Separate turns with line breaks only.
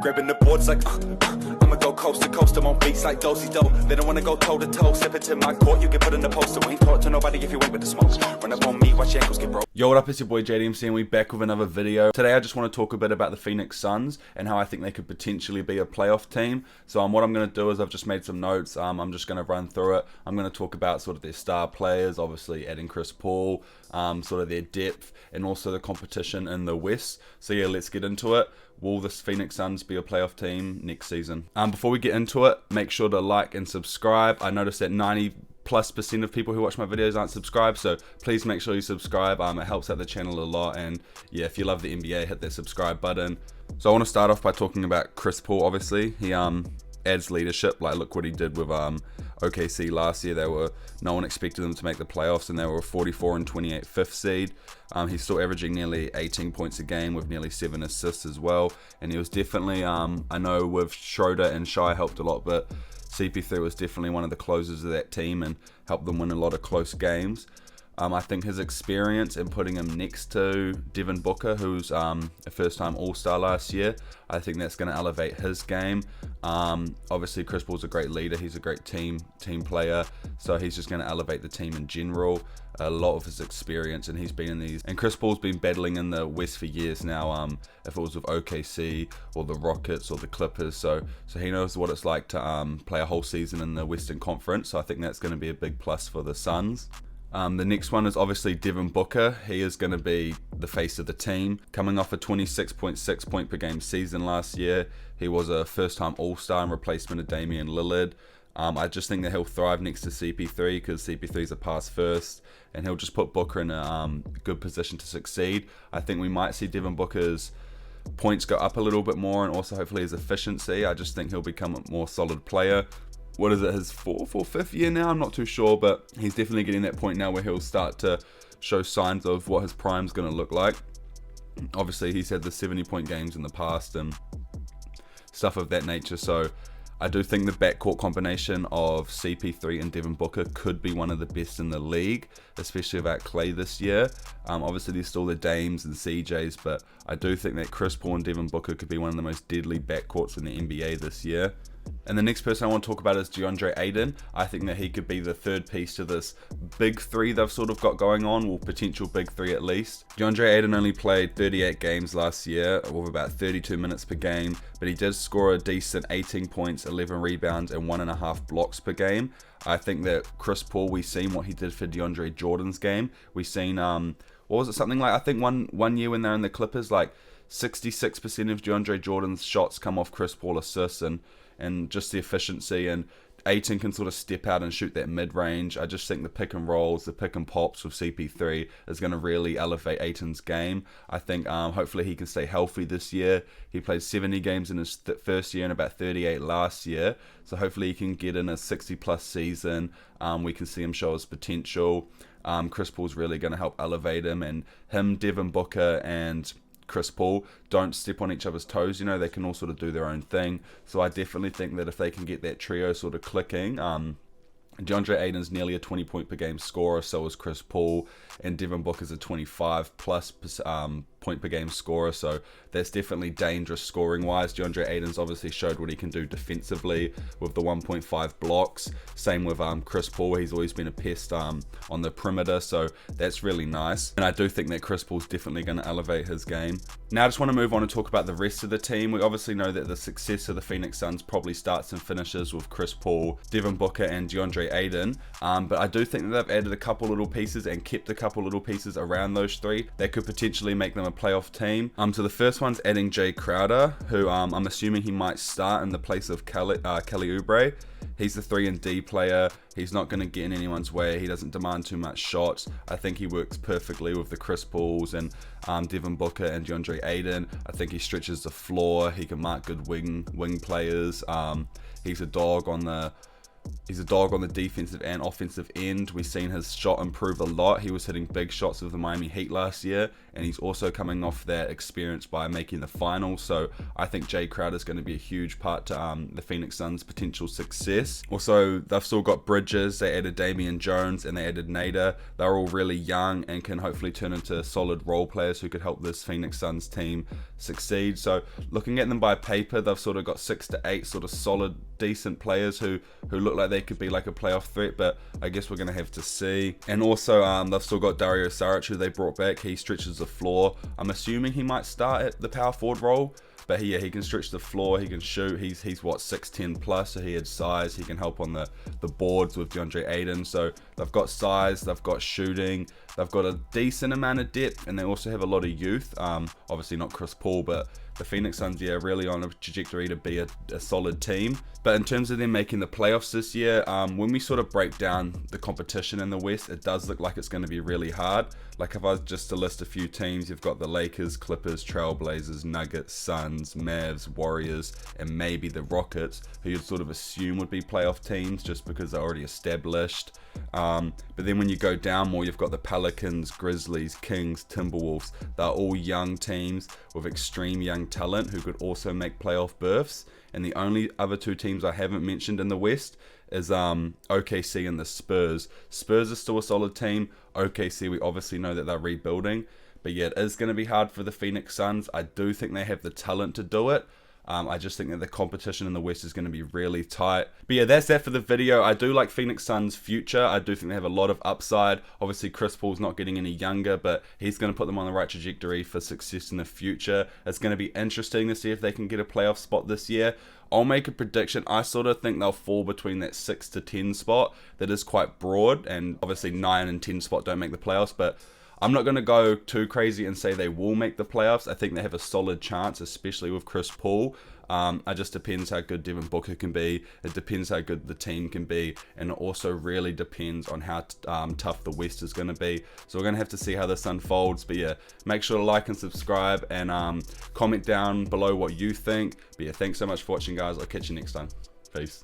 Grabbing the boards like, I'ma go coast to coast. I'm on beats like do-si-do. They don't wanna go toe to toe. Step into my court, you get put in the poster. We ain't talk to nobody if you ain't with the smoke. Run up on me, watch your ankles get broke.
Yo, what up, it's your boy JDMC and we're back with another video. Today I just want to talk a bit about the Phoenix Suns and how I think they could potentially be a playoff team. So what I'm going to do is I've just made some notes. I'm just going to run through it. I'm going to talk about sort of their star players, obviously adding Chris Paul, sort of their depth and also the competition in the West. So yeah, let's get into it. Will the Phoenix Suns be a playoff team next season? Before we get into it, make sure to like and subscribe. I noticed that 90+% of people who watch my videos aren't subscribed, so please make sure you subscribe. It helps out the channel a lot, and yeah, if you love the NBA, hit that subscribe button. So I want to start off by talking about Chris Paul. Obviously, he adds leadership. Like, look what he did with OKC last year. No one expected them to make the playoffs, and they were a 44-28 fifth seed. He's still averaging nearly 18 points a game with nearly 7 assists as well, and he was definitely, I know with Schroeder and Shai helped a lot, but CP3 was definitely one of the closers of that team and helped them win a lot of close games. I think his experience in putting him next to Devin Booker, who's a first-time All-Star last year, I think that's going to elevate his game. Obviously, Chris Paul's a great leader. He's a great team player, so he's just going to elevate the team in general. A lot of his experience, and he's been in these. And Chris Paul's been battling in the West for years now. If it was with OKC or the Rockets or the Clippers, so he knows what it's like to play a whole season in the Western Conference. So I think that's going to be a big plus for the Suns. The next one is obviously Devin Booker. He is going to be the face of the team. Coming off a 26.6 point per game season last year, he was a first-time All-Star in replacement of Damian Lillard. I just think that he'll thrive next to CP3 because CP3 is a pass first, and he'll just put Booker in a good position to succeed. I think we might see Devin Booker's points go up a little bit more, and also hopefully his efficiency. I just think he'll become a more solid player. What is it, his fourth or fifth year now? I'm not too sure, but he's definitely getting that point now where he'll start to show signs of what his prime's going to look like. Obviously, he's had the 70-point games in the past and stuff of that nature, so I do think the backcourt combination of CP3 and Devin Booker could be one of the best in the league, especially without Clay this year. Obviously, there's still the Dames and CJs, but I do think that Chris Paul and Devin Booker could be one of the most deadly backcourts in the NBA this year. And the next person I want to talk about is DeAndre Ayton. I think that he could be the third piece to this big three they've sort of got going on, or potential big three at least. DeAndre Ayton only played 38 games last year with about 32 minutes per game, but he did score a decent 18 points, 11 rebounds, and 1.5 blocks per game. I think that Chris Paul, we've seen what he did for DeAndre Jordan's game. We've seen, what was it, something like, I think one year when they're in the Clippers, like 66% of DeAndre Jordan's shots come off Chris Paul assists, and just the efficiency, and Ayton can sort of step out and shoot that mid-range. I just think the pick and rolls, the pick and pops with CP3 is going to really elevate Ayton's game. I think hopefully he can stay healthy this year. He played 70 games in his first year and about 38 last year, so hopefully he can get in a 60-plus season. We can see him show his potential. Chris Paul's really going to help elevate him, and him, Devin Booker, and Chris Paul don't step on each other's toes. You know, they can all sort of do their own thing. So I definitely think that if they can get that trio sort of clicking, DeAndre Ayton's nearly a 20-point per game scorer, so is Chris Paul, and Devin Booker's a 25-plus point per game scorer, so that's definitely dangerous scoring-wise. DeAndre Ayton's obviously showed what he can do defensively with the 1.5 blocks. Same with Chris Paul. He's always been a pest on the perimeter, so that's really nice. And I do think that Chris Paul's definitely going to elevate his game. Now I just want to move on and talk about the rest of the team. We obviously know that the success of the Phoenix Suns probably starts and finishes with Chris Paul, Devin Booker, and DeAndre Ayton, but I do think that they've added a couple little pieces and kept a couple little pieces around those three that could potentially make them a playoff team. So the first one's adding Jay Crowder, who I'm assuming he might start in the place of Kelly Oubre. He's the 3-and-D player. He's not going to get in anyone's way. He doesn't demand too much shots. I think he works perfectly with the Chris Pauls and Devin Booker and DeAndre Ayton. I think he stretches the floor. He can mark good wing players. He's a dog on the He's a dog on the defensive and offensive end. We've seen his shot improve a lot. He was hitting big shots with the Miami Heat last year, and he's also coming off that experience by making the finals. So I think Jay Crowder is going to be a huge part to the Phoenix Suns' potential success. Also, they've still got Bridges. They added Damian Jones and they added Nader. They're all really young and can hopefully turn into solid role players who could help this Phoenix Suns team succeed. So looking at them by paper, they've sort of got 6 to 8 sort of solid, decent players who look like they could be like a playoff threat, but I guess we're going to have to see. And also they've still got Dario Saric, who they brought back. He stretches the floor. I'm assuming he might start at the power forward role, but yeah, he can stretch the floor, he can shoot. He's what, 6'10 plus, so he had size. He can help on the boards with DeAndre Ayton. So they've got size, they've got shooting, they've got a decent amount of depth, and they also have a lot of youth. Obviously not Chris Paul, but the Phoenix Suns, yeah, really on a trajectory to be a solid team. But in terms of them making the playoffs this year, when we sort of break down the competition in the West, it does look like it's going to be really hard. Like if I was just to list a few teams, you've got the Lakers, Clippers, Trailblazers, Nuggets, Suns, Mavs, Warriors, and maybe the Rockets, who you'd sort of assume would be playoff teams just because they're already established. But then when you go down more, you've got the Pelicans, Grizzlies, Kings, Timberwolves. They're all young teams with extreme young talent who could also make playoff berths. And the only other two teams I haven't mentioned in the West is OKC and the Spurs. Spurs are still a solid team. OKC, we obviously know that they're rebuilding. But yeah, it is going to be hard for the Phoenix Suns. I do think they have the talent to do it. I just think that the competition in the West is going to be really tight. But yeah, that's that for the video. I do like Phoenix Suns' future. I do think they have a lot of upside. Obviously, Chris Paul's not getting any younger, but he's going to put them on the right trajectory for success in the future. It's going to be interesting to see if they can get a playoff spot this year. I'll make a prediction. I sort of think they'll fall between that 6 to 10 spot. That is quite broad, and obviously 9 and 10 spot don't make the playoffs, but I'm not going to go too crazy and say they will make the playoffs. I think they have a solid chance, especially with Chris Paul. It just depends how good Devin Booker can be. It depends how good the team can be. And it also really depends on how tough the West is going to be. So we're going to have to see how this unfolds. But yeah, make sure to like and subscribe and comment down below what you think. But yeah, thanks so much for watching, guys. I'll catch you next time. Peace.